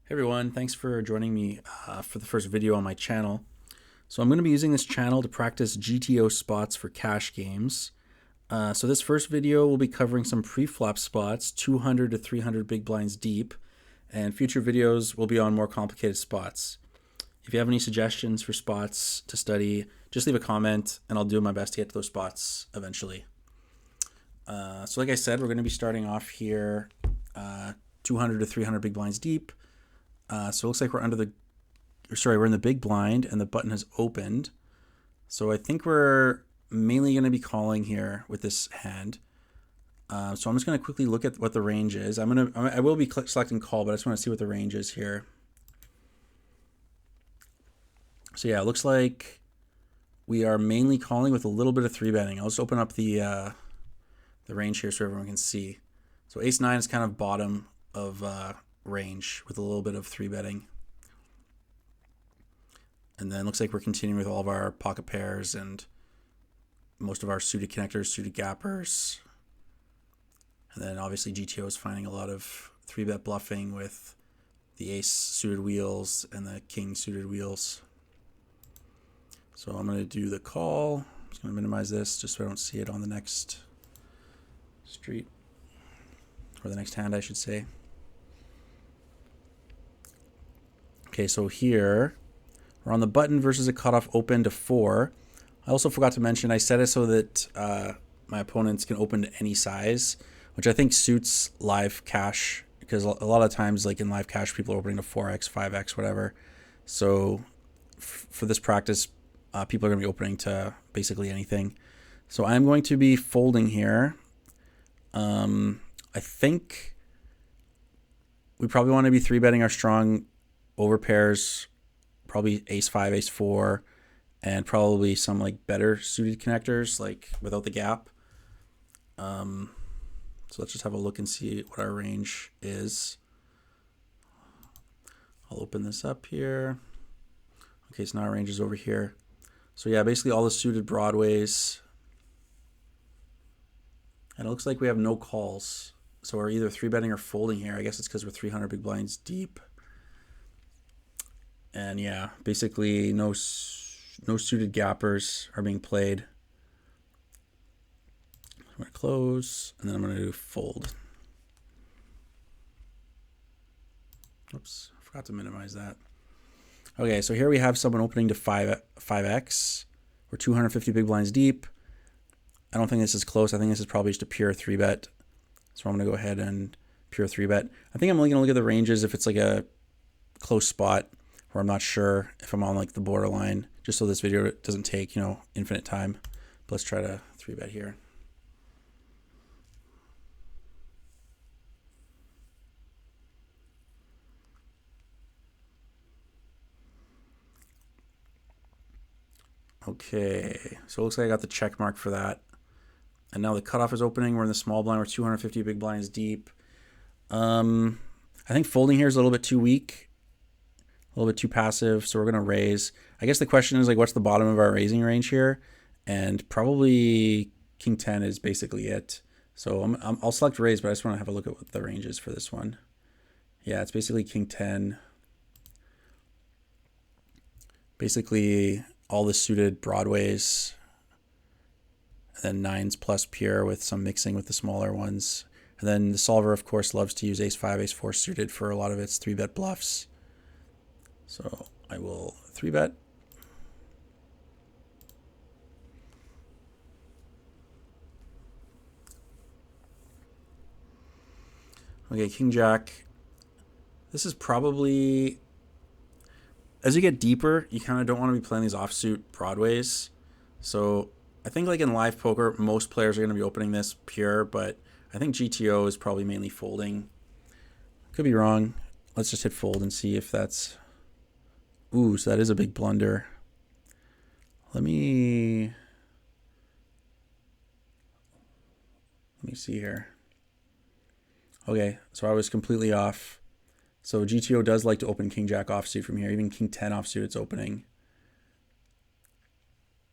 Hey everyone, thanks for joining me for the first video on my channel. So I'm going to be using this channel to practice GTO spots for cash games. So this first video will be covering some pre-flop spots, 200 to 300 big blinds deep, and future videos will be on more complicated spots. If you have any suggestions for spots to study, just leave a comment and I'll do my best to get to those spots eventually. So like I said, we're going to be starting off here 200 to 300 big blinds deep. So it looks like we're in the big blind and the button has opened. So I think we're mainly going to be calling here with this hand. So I'm just going to quickly look at what the range is. I will be selecting call, but I just want to see what the range is here. So yeah, it looks like we are mainly calling with a little bit of three betting. I'll just open up the range here so everyone can see. So ace nine is kind of bottom of range with a little bit of three betting. And then looks like we're continuing with all of our pocket pairs and most of our suited connectors, suited gappers. And then obviously GTO is finding a lot of three bet bluffing with the ace suited wheels and the king suited wheels. So I'm going to do the call. I'm just going to minimize this just so I don't see it on the next street, or the next hand, I should say. Okay, so here we're on the button versus a cutoff open to 4. I also forgot to mention I set it so that my opponents can open to any size, which I think suits live cash, because a lot of times, like in live cash, people are opening to 4x, 5x, whatever. So for this practice, people are going to be opening to basically anything. So I'm going to be folding here. I think we probably want to be three betting our strong over pairs, probably ace 5, ace 4, and probably some like better suited connectors like without the gap. So let's just have a look and see what our range is. I'll open this up here. Okay, so now our range is over here. So yeah, basically all the suited broadways. And it looks like we have no calls. So we're either three betting or folding here. I guess it's because we're 300 big blinds deep. And yeah, basically no suited gappers are being played. I'm going to close, and then I'm going to do fold. Oops, I forgot to minimize that. Okay, so here we have someone opening to 5x. We're 250 big blinds deep. I don't think this is close. I think this is probably just a pure 3-bet. So I'm going to go ahead and pure 3-bet. I think I'm only going to look at the ranges if it's like a close spot where I'm not sure if I'm on like the borderline, just so this video doesn't take, infinite time. But let's try to 3-bet here. Okay, so it looks like I got the check mark for that. And now the cutoff is opening. We're in the small blind. We're 250 big blinds deep. I think folding here is a little bit too weak, a little bit too passive, so we're going to raise. I guess the question is, like, what's the bottom of our raising range here? And probably king 10 is basically it. So I'll select raise, but I just want to have a look at what the range is for this one. Yeah, it's basically king 10. Basically all the suited broadways, and then 9s plus pure with some mixing with the smaller ones. And then the solver, of course, loves to use ace 5, ace 4 suited for a lot of its 3-bet bluffs. So I will 3-bet. Okay, king jack. This is probably, as you get deeper, you kind of don't want to be playing these offsuit broadways. So I think like in live poker, most players are going to be opening this pure, but I think GTO is probably mainly folding. Could be wrong. Let's just hit fold and see if that's... Ooh, so that is a big blunder. Let me see here. Okay, so I was completely off. So GTO does like to open king jack offsuit from here. Even king 10 offsuit it's opening.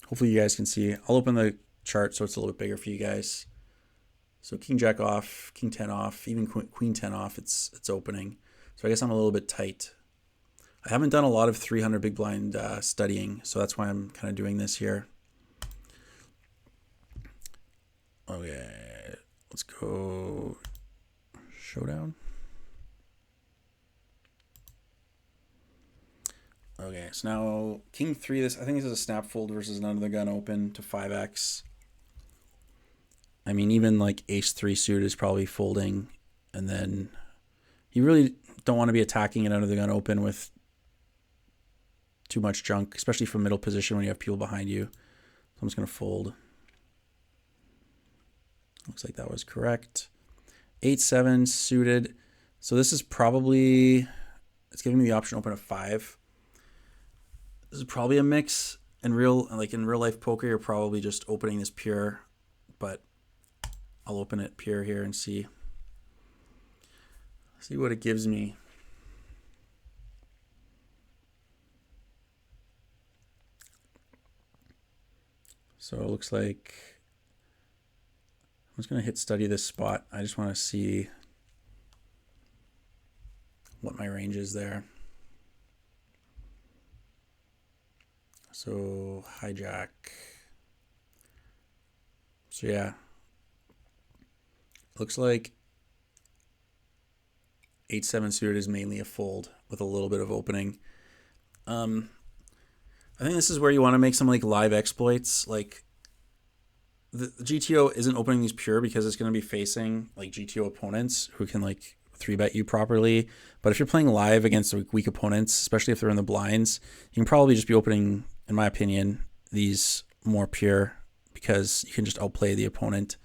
Hopefully you guys can see. I'll open the chart so it's a little bit bigger for you guys. So king jack off, king 10 off, even queen 10 off, it's opening. So I guess I'm a little bit tight. I haven't done a lot of 300 big blind studying, so that's why I'm kind of doing this here. Okay, let's go showdown. Okay, so now king 3, I think this is a snap fold versus another gun open to 5x. I mean, even like ace 3 suit is probably folding, and then you really don't want to be attacking it under the gun open with too much junk, especially from middle position when you have people behind you. So I'm just going to fold. Looks like that was correct. 8-7 suited. So this is probably, it's giving me the option to open a 5. This is probably a mix. In real life poker, you're probably just opening this pure, but I'll open it pure here and see what it gives me. So it looks like I'm just going to hit study this spot. I just want to see what my range is there. So hijack. So yeah, looks like 8-7 suited is mainly a fold with a little bit of opening. I think this is where you want to make some like live exploits. Like the GTO isn't opening these pure because it's going to be facing like GTO opponents who can like 3-bet you properly. But if you're playing live against weak opponents, especially if they're in the blinds, you can probably just be opening, in my opinion, these more pure because you can just outplay the opponent.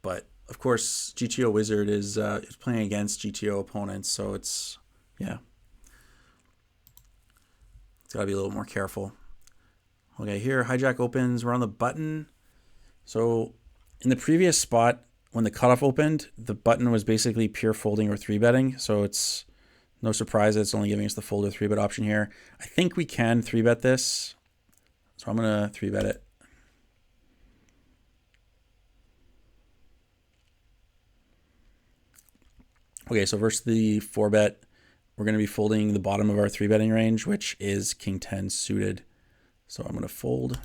But of course, GTO Wizard is playing against GTO opponents, so it's got to be a little more careful. Okay, here hijack opens. We're on the button. So in the previous spot, when the cutoff opened, the button was basically pure folding or 3-betting. So it's no surprise that it's only giving us the fold or 3-bet option here. I think we can 3-bet this. So I'm going to 3-bet it. Okay, so versus the 4-bet, we're going to be folding the bottom of our 3-betting range, which is king 10 suited. So I'm going to fold.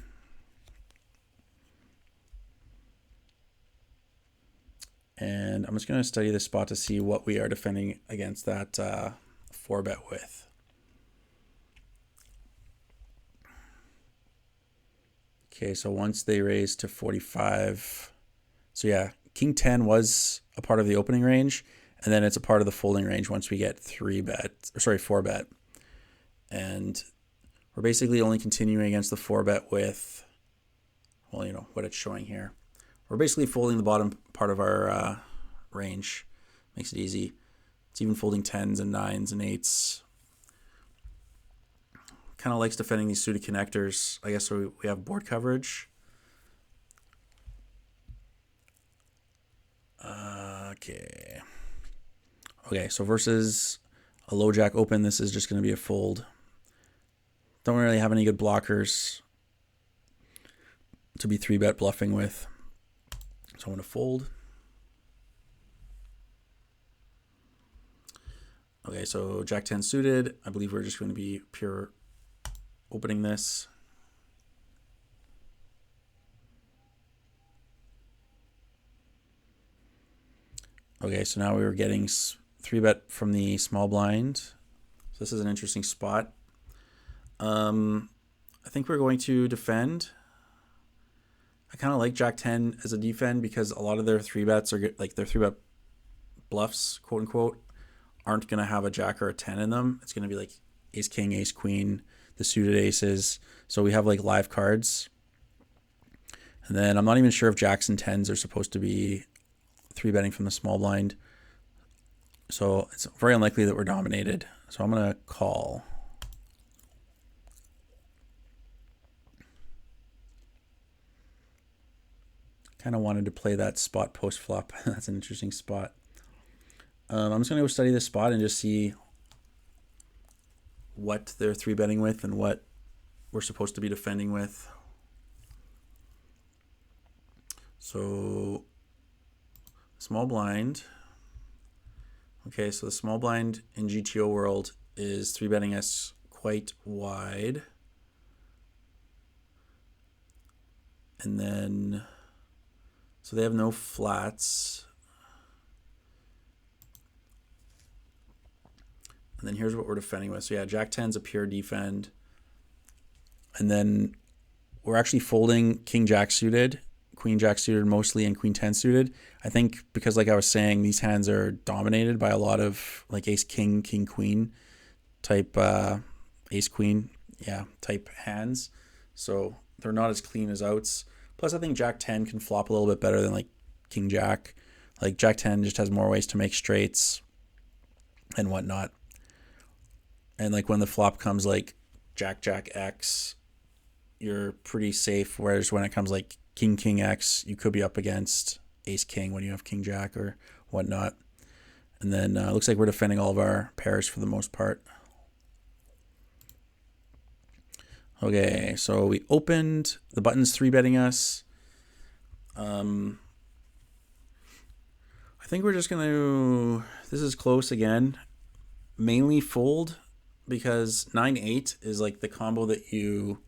And I'm just going to study this spot to see what we are defending against that 4-bet with. Okay, so once they raise to 45, so yeah, king 10 was a part of the opening range, and then it's a part of the folding range once we get 4-bet. And we're basically only continuing against the 4-bet with, well, you know, what it's showing here. We're basically folding the bottom part of our range. Makes it easy. It's even folding 10s and 9s and 8s. Kind of likes defending these suited connectors. I guess we have board coverage. Okay, so versus a low jack open, this is just going to be a fold. Don't really have any good blockers to be 3-bet bluffing with. So I'm going to fold. Okay, so jack 10 suited. I believe we're just going to be pure opening this. Okay, so now we were getting 3-bet from the small blind. So this is an interesting spot. I think we're going to defend. I kind of like jack 10 as a defend because a lot of their 3-bets are like their 3-bet bluffs, quote unquote, aren't going to have a jack or a 10 in them. It's going to be like ace king, ace queen, the suited aces. So we have like live cards. And then I'm not even sure if jacks and 10s are supposed to be 3-betting from the small blind. So it's very unlikely that we're dominated. So I'm going to call. Kind of wanted to play that spot post flop. That's an interesting spot. I'm just going to go study this spot and just see what they're 3-betting with and what we're supposed to be defending with. So small blind. Okay, so the small blind in GTO world is 3-betting us quite wide. And then, so they have no flats. And then here's what we're defending with. So yeah, Jack 10's a pure defend. And then we're actually folding King Jack suited, Queen Jack suited mostly, and Queen 10 suited. I think because, like I was saying, these hands are dominated by a lot of like Ace King, King Queen type, Ace Queen, yeah, type hands. So they're not as clean as outs. Plus, I think Jack 10 can flop a little bit better than like King Jack. Like Jack 10 just has more ways to make straights and whatnot. And like when the flop comes like Jack Jack X, you're pretty safe. Whereas when it comes like King King X, you could be up against Ace King when you have King Jack or whatnot. And then it looks like we're defending all of our pairs for the most part. Okay, so we opened. The button's 3-betting us. I think we're just going to... This is close again. Mainly fold because 9-8 is like the combo that you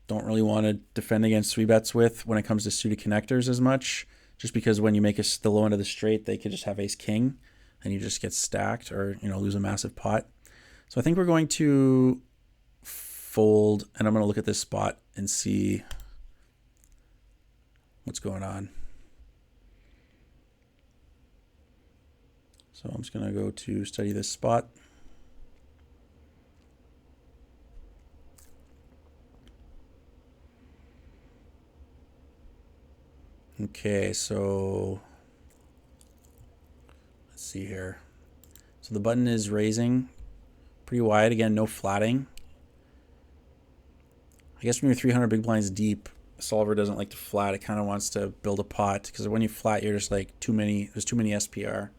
don't really want to defend against 3-bets with when it comes to suited connectors as much. Just because when you make the low end of the straight, they could just have Ace King and you just get stacked or, you know, lose a massive pot. So I think we're going to fold, and I'm going to look at this spot and see what's going on. So I'm just going to go to study this spot. Okay, so let's see here. So the button is raising pretty wide. Again, no flatting. I guess when you're 300 big blinds deep, a solver doesn't like to flat. It kind of wants to build a pot because when you flat, you're just like there's too many SPR.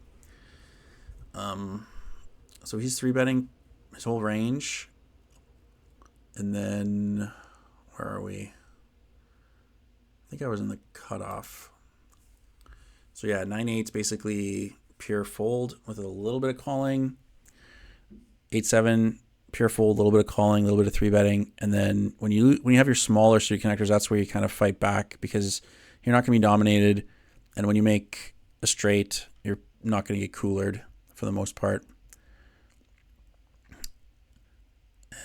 So he's 3-betting his whole range. And then, where are we? I think I was in the cutoff. So yeah, 9-8's basically pure fold with a little bit of calling. 8-7, pure fold, a little bit of calling, a little bit of 3-betting. And then when you have your smaller suited connectors, that's where you kind of fight back because you're not going to be dominated. And when you make a straight, you're not going to get coolered for the most part.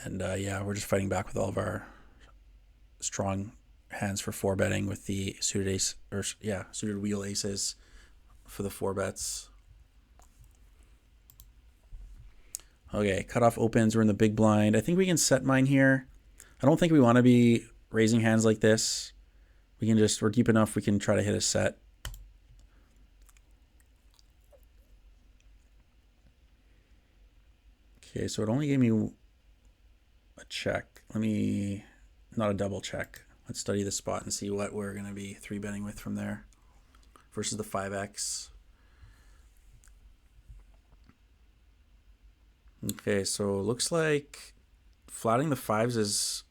And yeah, we're just fighting back with all of our strong hands for 4-betting with the suited ace, or yeah, suited wheel aces for the 4-bets. Okay, cutoff opens. We're in the big blind. I think we can set mine here. I don't think we want to be raising hands like this. We're deep enough. We can try to hit a set. Okay, so it only gave me a check. Not a double check. Let's study the spot and see what we're going to be 3-betting with from there versus the 5x. Okay, so it looks like flatting the 5s is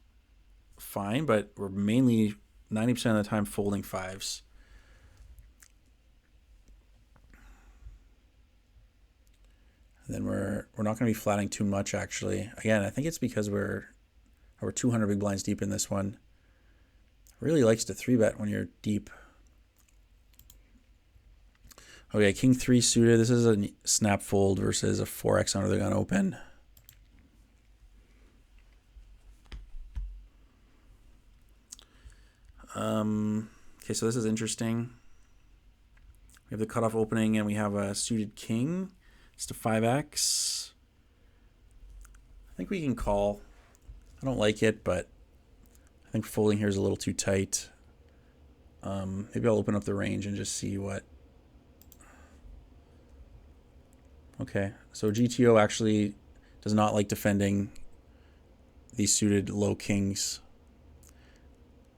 fine, but we're mainly 90% of the time folding 5s. And then we're not going to be flatting too much, actually. Again, I think it's because we're 200 big blinds deep in this one. Really likes to 3-bet when you're deep. Okay, King 3 suited. This is a snap fold versus a 4x under the gun open. Okay, so this is interesting. We have the cutoff opening and we have a suited king. It's to 5x. I think we can call. I don't like it, but I think folding here is a little too tight. Maybe I'll open up the range and just see what. Okay, so GTO actually does not like defending these suited low kings.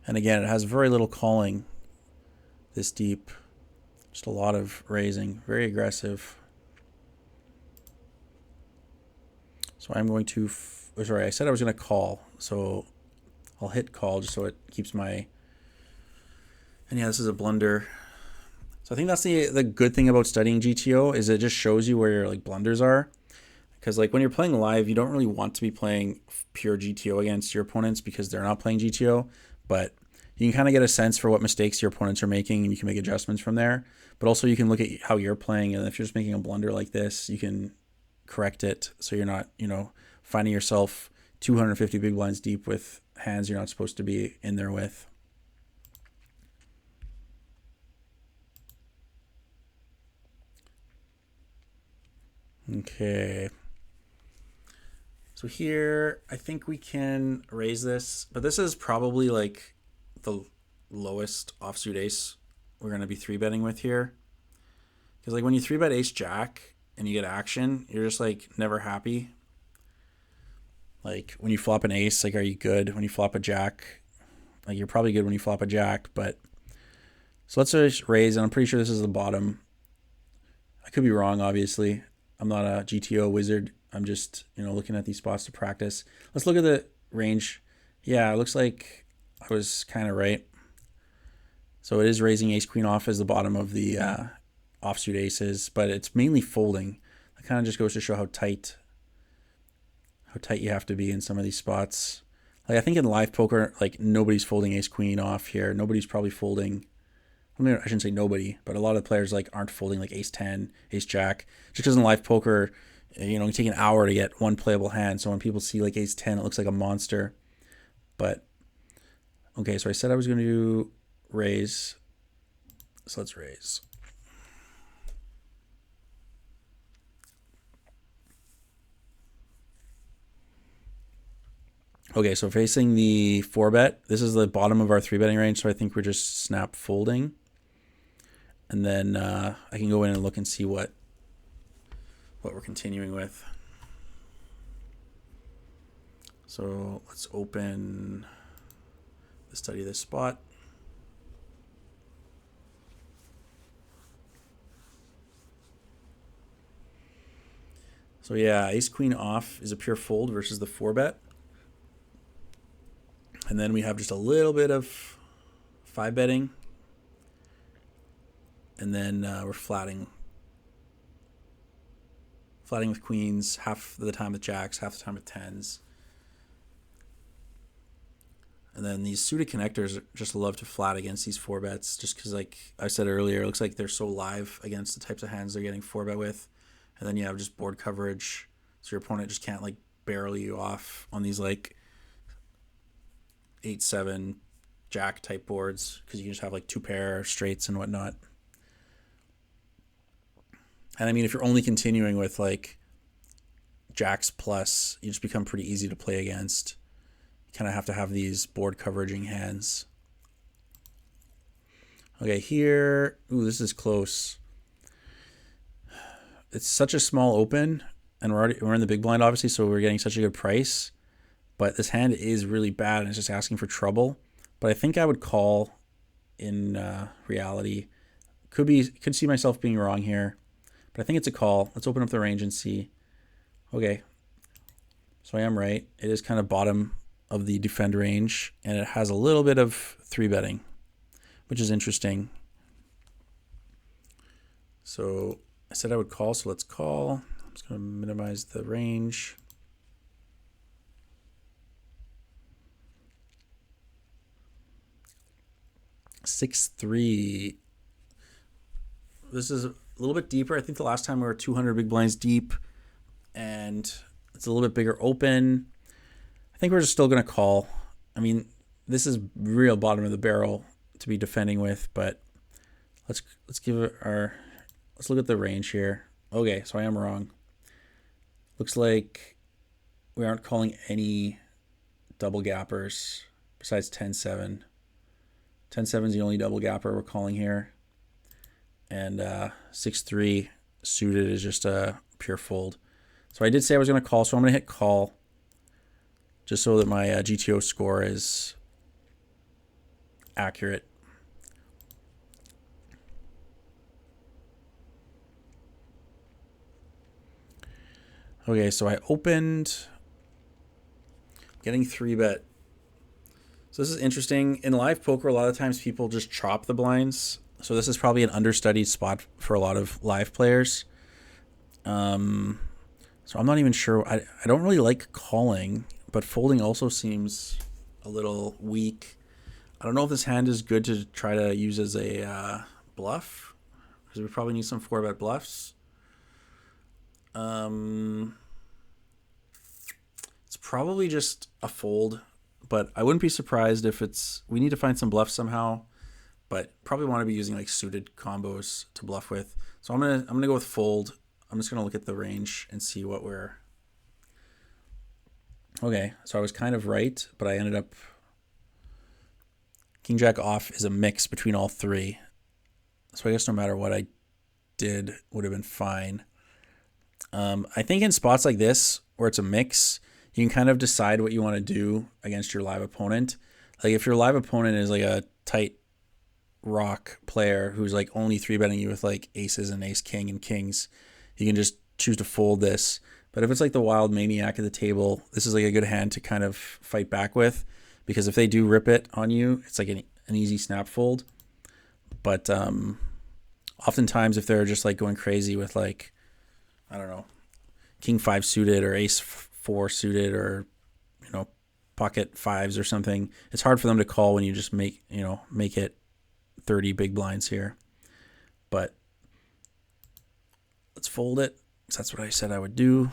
And again, it has very little calling this deep. Just a lot of raising. Very aggressive. So I'm going to... sorry, I said I was going to call. So I'll hit call just so it keeps my... And yeah, this is a blunder. So I think that's the good thing about studying GTO is it just shows you where your like blunders are. Because like when you're playing live, you don't really want to be playing pure GTO against your opponents because they're not playing GTO. But you can kind of get a sense for what mistakes your opponents are making, and you can make adjustments from there. But also you can look at how you're playing, and if you're just making a blunder like this, you can correct it so you're not, finding yourself 250 big blinds deep with hands you're not supposed to be in there with. Okay. So here, I think we can raise this, but this is probably like the lowest offsuit ace we're going to be 3-betting with here. Because like when you 3-bet ace jack and you get action, you're just like never happy. Like when you flop an ace, like are you good? When you flop a jack, like you're probably good when you flop a jack, but so let's just raise, and I'm pretty sure this is the bottom. I could be wrong, obviously. I'm not a GTO wizard. I'm just, looking at these spots to practice. Let's look at the range. Yeah, it looks like I was kind of right. So it is raising ace queen off as the bottom of the offsuit aces, but it's mainly folding. It kind of just goes to show how tight you have to be in some of these spots. Like I think in live poker, like nobody's folding ace queen off here. Nobody's probably folding. I shouldn't say nobody, but a lot of players like aren't folding like ace 10, ace jack, just because in live poker, you take an hour to get one playable hand. So when people see like ace 10, it looks like a monster. But okay, so I said I was going to raise. So let's raise. Okay, so facing the 4-bet, this is the bottom of our 3-betting range, so I think we're just snap folding. And then I can go in and look and see what we're continuing with. So let's open the study of this spot. So yeah, ace queen off is a pure fold versus the 4-bet. And then we have just a little bit of 5-betting. And then we're flatting with queens, half the time with jacks, half the time with tens. And then these suited connectors just love to flat against these 4-bets just because, like I said earlier, it looks like they're so live against the types of hands they're getting 4-bet with. And then you have just board coverage, so your opponent just can't like barrel you off on these like 8-7 jack type boards because you can just have like 2 pair straights and whatnot. And I mean, if you're only continuing with like jacks plus, you just become pretty easy to play against. You kind of have to have these board coveraging hands. Okay, here, ooh, this is close. It's such a small open, and we're in the big blind obviously, so we're getting such a good price. But this hand is really bad, and it's just asking for trouble. But I think I would call in reality. Could see myself being wrong here, but I think it's a call. Let's open up the range and see. Okay, so I am right. It is kind of bottom of the defend range, and it has a little bit of 3-betting, which is interesting. So I said I would call, so let's call. I'm just going to minimize the range. $6-3. This is a little bit deeper. I think the last time we were 200 big blinds deep, and it's a little bit bigger open. I think we're just still going to call. I mean, this is real bottom of the barrel to be defending with, but let's look at the range here. Okay, so I am wrong. Looks like we aren't calling any double gappers besides 10-7. 10-7 is the only double gapper we're calling here. And 6-3 suited is just a pure fold. So I did say I was going to call, so I'm going to hit call just so that my GTO score is accurate. Okay, so I opened, getting 3-bet. So this is interesting. In live poker, a lot of times people just chop the blinds So this is probably an understudied spot for a lot of live players. So I'm not even sure. I don't really like calling, but folding also seems a little weak. I don't know if this hand is good to try to use as a bluff, because we probably need some 4-bet bluffs. It's probably just a fold, but I wouldn't be surprised if it's... We need to find some bluffs somehow, but probably want to be using like suited combos to bluff with. So I'm gonna go with fold. I'm just gonna look at the range and see what we're... Okay, so I was kind of right, but I ended up... King Jack off is a mix between all three. So I guess no matter what I did would have been fine. I think in spots like this, where it's a mix, you can kind of decide what you want to do against your live opponent. Like if your live opponent is like a tight rock player who's like only 3-betting you with like aces and ace king and kings, you can just choose to fold this. But if it's like the wild maniac at the table, this is like a good hand to kind of fight back with, because if they do rip it on you, it's like an easy snap fold. But oftentimes if they're just like going crazy with like, I don't know, king 5 suited or ace 4 suited, or, you know, pocket 5s or something, it's hard for them to call when you just make it 30 big blinds here. But let's fold it, because that's what I said I would do.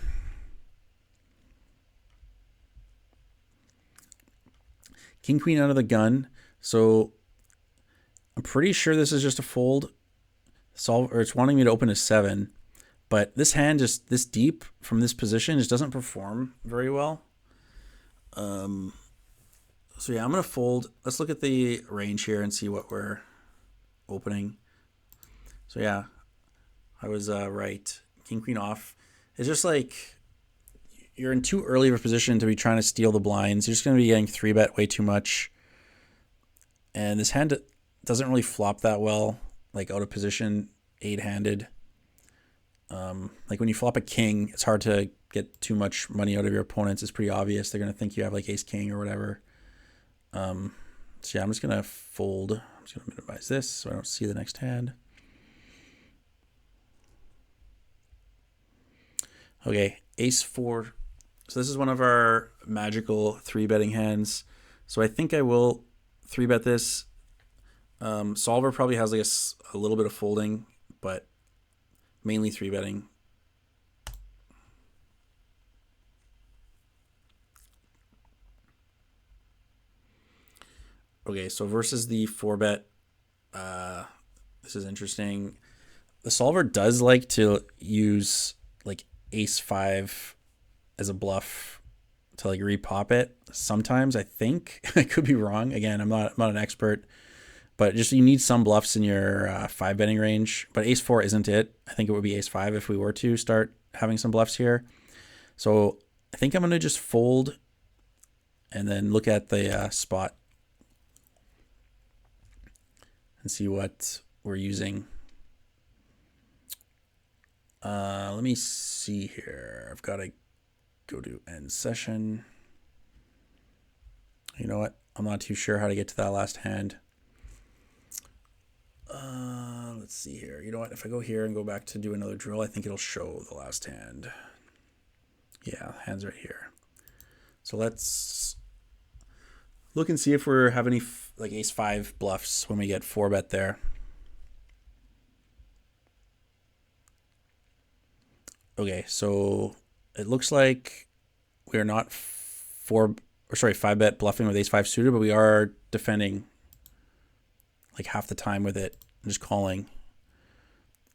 King queen out of the gun. So I'm pretty sure this is just a fold. Or it's wanting me to open a 7. But this hand, just this deep from this position, just doesn't perform very well. So yeah, I'm going to fold. Let's look at the range here and see what we're opening. So yeah, I was right. King queen off. It's just like you're in too early of a position to be trying to steal the blinds. You're just going to be getting 3-bet way too much. And this hand doesn't really flop that well, like out of position, 8-handed. Like when you flop a king, it's hard to get too much money out of your opponents. It's pretty obvious. They're going to think you have like ace king or whatever. So yeah, I'm just going to fold. I'm just going to minimize this so I don't see the next hand. Okay, ace 4. So this is one of our magical 3-betting hands. So I think I will 3-bet this. Solver probably has like a little bit of folding, but mainly 3-betting. Okay, so versus the 4-bet, this is interesting. The solver does like to use like ace 5 as a bluff to like repop it sometimes, I think. I could be wrong. Again, I'm not an expert, but just you need some bluffs in your 5-betting range. But ace 4 isn't it. I think it would be ace 5 if we were to start having some bluffs here. So I think I'm going to just fold and then look at the spot and see what we're using. Let me see here. I've got to go to end session. You know what? I'm not too sure how to get to that last hand. Let's see here. You know what? If I go here and go back to do another drill, I think it'll show the last hand. Yeah, hand's right here. So let's look and see if we have any like ace 5 bluffs when we get 4-bet there. Okay, so it looks like we're not 5-bet bluffing with ace 5 suited, but we are defending like half the time with it, just calling.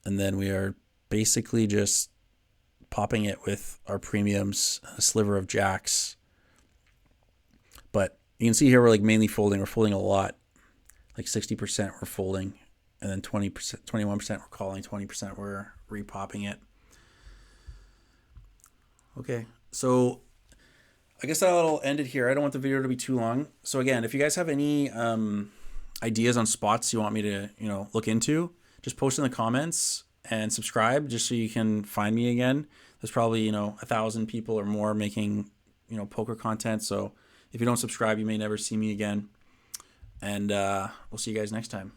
And then we are basically just popping it with our premiums, a sliver of jacks. But you can see here we're like mainly folding. We're folding a lot, like 60% we're folding, and then 20%, 21% we're calling, 20% we're repopping it. Okay, so I guess that'll end it here. I don't want the video to be too long. So again, if you guys have any ideas on spots you want me to look into, just post in the comments and subscribe just so you can find me again. There's probably 1,000 people or more making poker content. So if you don't subscribe, you may never see me again. And we'll see you guys next time.